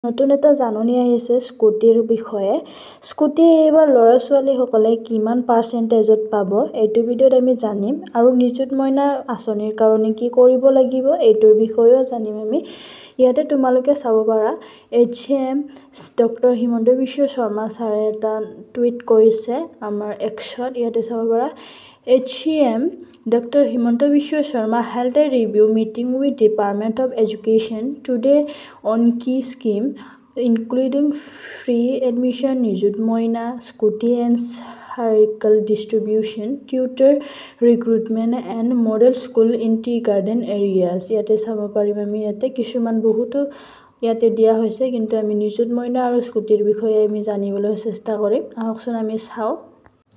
নতুন এটা জাননী আহিছে স্কুটিৰ বিষয়ে। স্কুটি এইবাৰ ল'ৰা ছোৱালীসকলে কিমান পাৰ্চেণ্টেজত পাব এইটো ভিডিঅ'ত আমি জানিম আৰু নিযুত মইনা আঁচনিৰ কাৰণে কি কৰিব লাগিব এইটোৰ বিষয়েও জানিম আমি। ইয়াতে তোমালোকে চাব পাৰা HM ডক্টৰ হিমন্ত বিশ্ব শৰ্মা ছাৰে এটা টুইট কৰিছে আমাৰ এক্সত। ইয়াতে চাব পাৰা HM Dr. Himanta Biswa Sharma held a review meeting with Department of Education today on key scheme including free admission, Nijut Moina, scooty and cycle distribution, tutor recruitment and model school in tea garden areas. Yate sabo parim ami yate kishuman bohuto ইয়াতে দিয়া হৈছে কিন্তু আমি নিযুত মইনা আৰু স্কুটিৰ বিষয়ে আমি জানিবলৈ চেষ্টা কৰিম। আহকচোন আমি চাওঁ।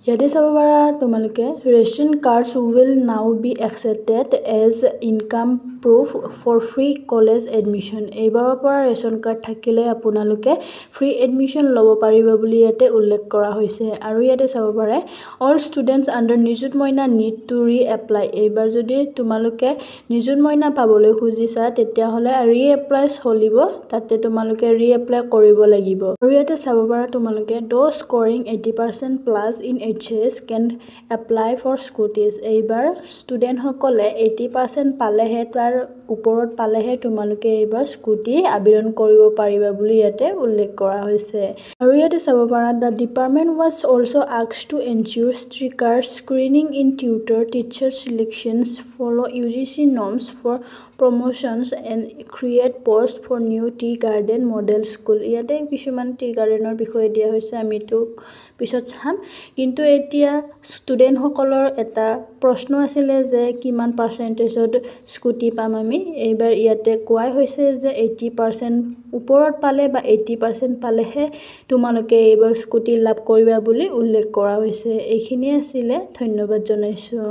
ইয়াতে চাব পাৰা তোমালোকে ration cards will now be accepted as income proof for free college admission. এইবাৰৰ পৰা ৰেশন কাৰ্ড থাকিলে আপোনালোকে ফ্ৰী এডমিশ্যন ল'ব পাৰিব বুলি ইয়াতে উল্লেখ কৰা হৈছে। আৰু ইয়াতে চাব পাৰে অল ষ্টুডেণ্টছ আণ্ডাৰ নিযুত মইনা নিড টু ৰি এপ্লাই। এইবাৰ যদি তোমালোকে নিযুত মইনা পাবলৈ খুজিছা তেতিয়াহ'লে ৰি এপ্লাই চলিব, তাতে তোমালোকে ৰি এপ্লাই কৰিব লাগিব। আৰু ইয়াতে চাব পাৰা তোমালোকে those scoring 80% plus in HS can apply for scooties। এইবাৰ ষ্টুডেণ্টসকলে 80% পালেহে তাৰ ওপৰত পালেহে তোমালোকে এইবাৰ স্কুটি আবেদন কৰিব পাৰিবা বুলি ইয়াতে উল্লেখ কৰা হৈছে। আৰু ইয়াতে চাব পাৰা the department was also' asked to ensure stricter screening in tutor teacher selections follow' UGC norms for promotions and create post for new tea garden model school. ইয়াতে কিছুমান টি গাৰ্ডেনৰ বিষয়ে দিয়া হৈছে, আমিতো পিছত চাম। কিন্তু এতিয়া ষ্টুডেণ্টসকলৰ এটা প্ৰশ্ন আছিলে যে কিমান পাৰ্চেণ্টেজত স্কুটি পাম আমি। এইবাৰ ইয়াতে কোৱাই হৈছে যে 80% ওপৰত পালে বা 80% পালেহে তোমালোকে এইবাৰ স্কুটি লাভ কৰিবা বুলি উল্লেখ কৰা হৈছে। এইখিনিয়ে আছিলে, ধন্যবাদ জনাইছোঁ।